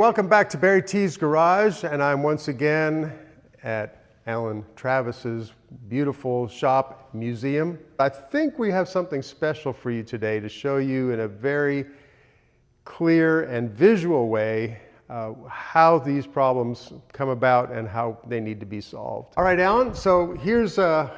Welcome back to BarryTsGarage, and I'm once again at Alan Travis's beautiful shop museum. I think we have something special for you today to show you in a very clear and visual way how these problems come about and how they need to be solved. All right, Alan, so here's a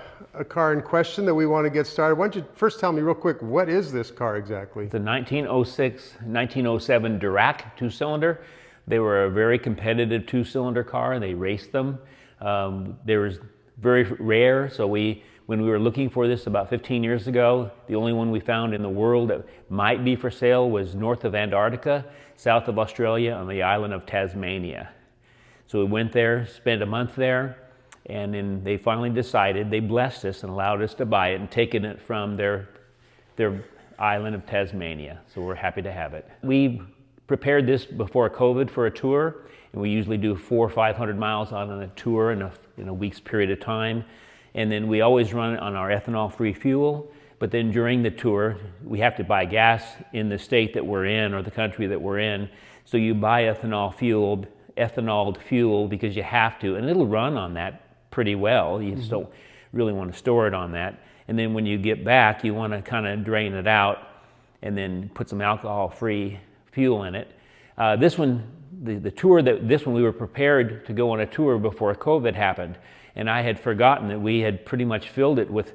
car in question that we want to get started. Why don't you first tell me real quick, what is this car exactly? The 1906, 1907 Dirac two-cylinder. They were a very competitive two-cylinder car. They raced them. They were very rare, so when we were looking for this about 15 years ago, the only one we found in the world that might be for sale was north of Antarctica, south of Australia, on the island of Tasmania. So we went there, spent a month there, and then they finally decided, they blessed us and allowed us to buy it and taken it from their island of Tasmania. So we're happy to have it. We prepared this before COVID for a tour, and we usually do 400 or 500 miles on a tour in a week's period of time. And then we always run it on our ethanol-free fuel, but then during the tour, we have to buy gas in the state that we're in or the country that we're in. So you buy ethanoled fuel because you have to, and it'll run on that pretty well. You just don't really want to store it on that. And then when you get back, you want to kind of drain it out and then put some alcohol-free fuel in it. This one, this one we were prepared to go on a tour before COVID happened, and I had forgotten that we had pretty much filled it with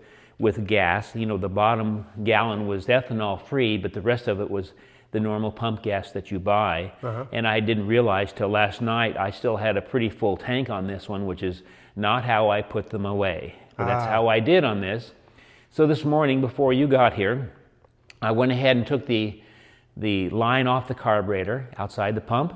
gas. You know, the bottom gallon was ethanol free, but the rest of it was the normal pump gas that you buy. And I didn't realize till last night I still had a pretty full tank on this one, which is not how I put them away. But that's how I did on this. So this morning before you got here, I went ahead and took the line off the carburetor outside the pump,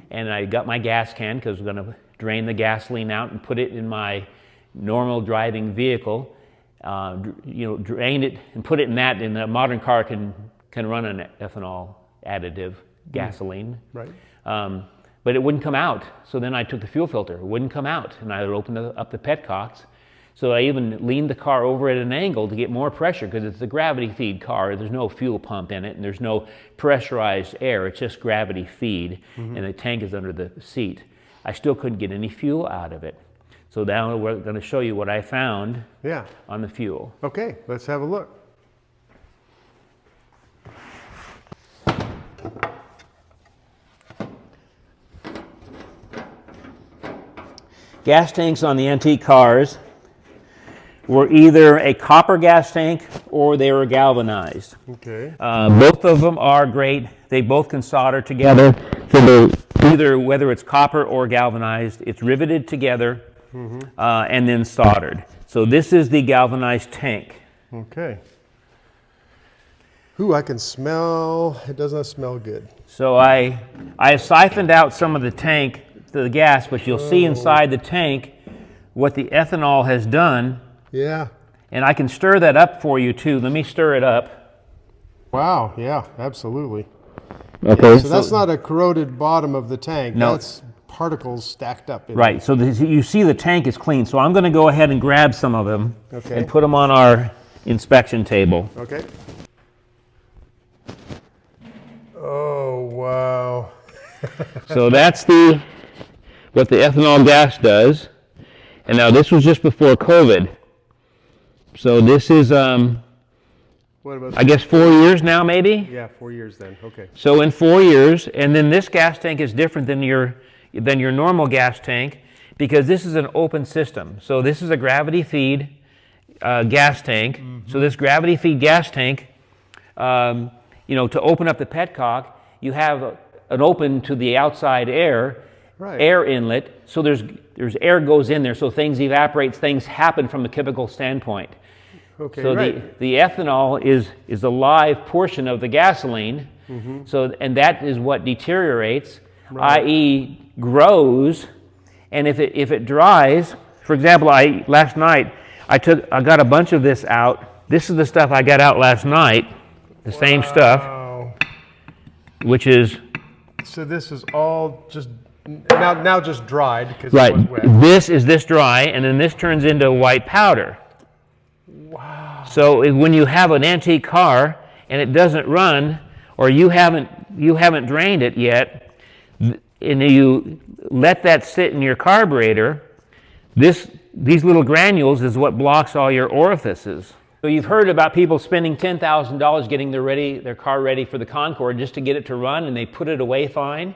and I got my gas can because we're going to drain the gasoline out and put it in my normal driving vehicle. Drain it and put it in that, and a modern car can run an ethanol additive gasoline. Right. But it wouldn't come out. So then I took the fuel filter. It wouldn't come out, and I opened up the Petcocks. So I even leaned the car over at an angle to get more pressure because it's a gravity feed car. There's no fuel pump in it, and there's no pressurized air. It's just gravity feed, and the tank is under the seat. I still couldn't get any fuel out of it. So now we're going to show you what I found on the fuel. Okay, let's have a look. Gas tanks on the antique cars were either a copper gas tank or they were galvanized. Okay. Both of them are great. They both can solder together. So either whether it's copper or galvanized, it's riveted together and then soldered. So this is the galvanized tank. Okay. Ooh, I can smell, it does not smell good. So I siphoned out some of the gas, but you'll see inside the tank what the ethanol has done. Yeah. And I can stir that up for you too. Let me stir it up. Wow, yeah, absolutely. Okay. Yeah, so that's not a corroded bottom of the tank. No. That's particles stacked up in Right, so you see the tank is clean. So I'm going to go ahead and grab some of them and put them on our inspection table. Okay. Oh, wow. So that's what the ethanol gas does. And now this was just before COVID. So this is, What about I guess 4 years now maybe? Yeah, 4 years then, okay. So in 4 years, and then this gas tank is different than your normal gas tank because this is an open system. So this is a gravity feed gas tank. So this gravity feed gas tank, to open up the petcock, you have an open to the outside air, air inlet. So there's air goes in there, so things evaporate, things happen from a chemical standpoint. Okay, so the ethanol is the live portion of the gasoline. And that is what deteriorates, i.e. grows. And if it dries, for example, last night I got a bunch of this out. This is the stuff I got out last night, the same stuff, which is. So this is all just now just dried because it was wet. This is dry, and then this turns into white powder. Wow. So when you have an antique car and it doesn't run, or you haven't drained it yet, and you let that sit in your carburetor, these little granules is what blocks all your orifices. So you've heard about people spending $10,000 getting their car ready for the Concorde just to get it to run, and they put it away fine.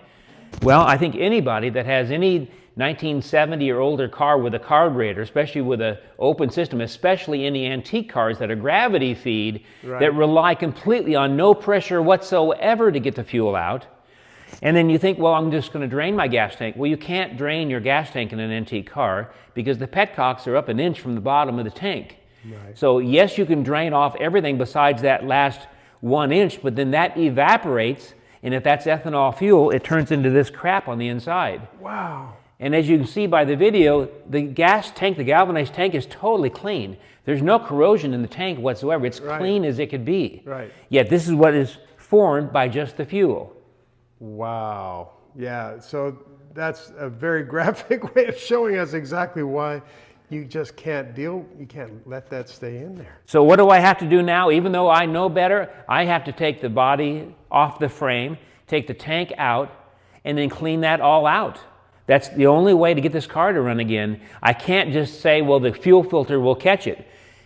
Well, I think anybody that has any 1970 or older car with a carburetor, especially with an open system, especially any antique cars that are gravity feed, that rely completely on no pressure whatsoever to get the fuel out. And then you think, well, I'm just going to drain my gas tank. Well, you can't drain your gas tank in an antique car because the Petcocks are up an inch from the bottom of the tank. Right. So yes, you can drain off everything besides that last 1 inch, but then that evaporates, and if that's ethanol fuel, it turns into this crap on the inside. Wow. And as you can see by the video, the gas tank, the galvanized tank, is totally clean. There's no corrosion in the tank whatsoever. It's clean as it could be. Right. Yet this is what is formed by just the fuel. Wow. Yeah, so that's a very graphic way of showing us exactly why you just can't let that stay in there. So what do I have to do now? Even though I know better, I have to take the body off the frame, take the tank out, and then clean that all out. That's the only way to get this car to run again. I can't just say, well, the fuel filter will catch it.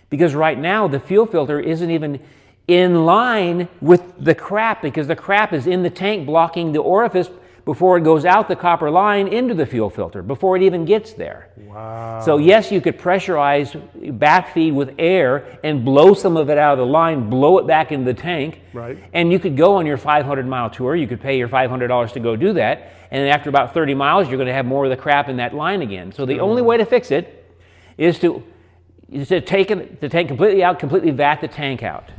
Because right now, the fuel filter isn't even in line with the crap, because the crap is in the tank blocking the orifice before it goes out the copper line into the fuel filter, before it even gets there. Wow. So yes, you could pressurize backfeed with air and blow some of it out of the line, blow it back into the tank, and you could go on your 500-mile tour. You could pay your $500 to go do that, and after about 30 miles, you're going to have more of the crap in that line again. So the only way to fix it is to take the tank completely out, completely vat the tank out.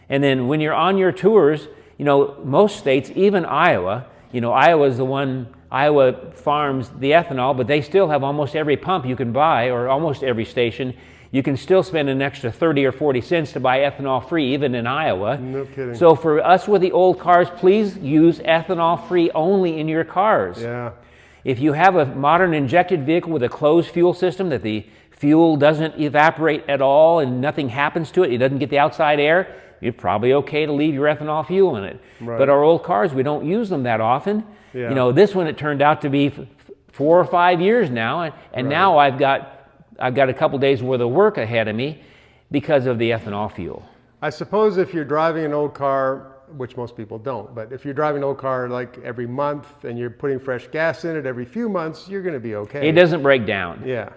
And then when you're on your tours, you know, most states, even Iowa, you know, Iowa's the one, Iowa farms the ethanol, but they still have almost every pump you can buy, or almost every station. You can still spend an extra 30 or 40 cents to buy ethanol free, even in Iowa. No kidding. So for us with the old cars, please use ethanol free only in your cars. Yeah. If you have a modern injected vehicle with a closed fuel system that the fuel doesn't evaporate at all and nothing happens to it, it doesn't get the outside air, you're probably okay to leave your ethanol fuel in it. But our old cars, we don't use them that often. You know, this one, it turned out to be 4 or 5 years now, and now I've got a couple days worth of work ahead of me because of the ethanol fuel. I suppose if you're driving an old car, which most people don't, but if you're driving an old car like every month and you're putting fresh gas in it every few months, you're going to be okay. It doesn't break down. Yeah.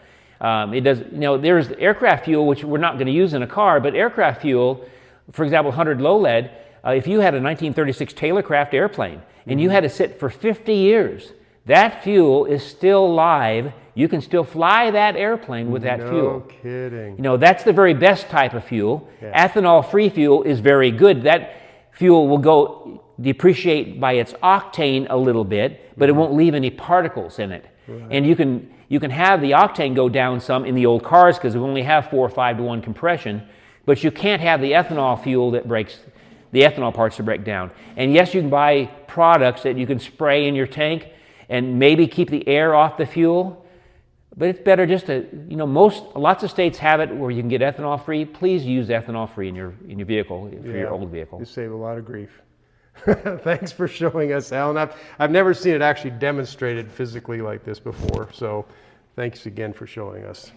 It does. You know, there's aircraft fuel, which we're not going to use in a car, but aircraft fuel, for example, 100 low lead, if you had a 1936 Taylorcraft airplane and you had to sit for 50 years, that fuel is still live. You can still fly that airplane with that fuel. No kidding. You know, that's the very best type of fuel. Ethanol-free fuel is very good. That fuel will depreciate by its octane a little bit, but it won't leave any particles in it. And you can have the octane go down some in the old cars because we only have 4 or 5 to 1 compression. But you can't have the ethanol fuel that breaks, the ethanol parts to break down. And yes, you can buy products that you can spray in your tank and maybe keep the air off the fuel. But it's better just to, you know, lots of states have it where you can get ethanol free. Please use ethanol free in your vehicle, for your old vehicle. You save a lot of grief. Thanks for showing us, Alan. I've never seen it actually demonstrated physically like this before. So thanks again for showing us.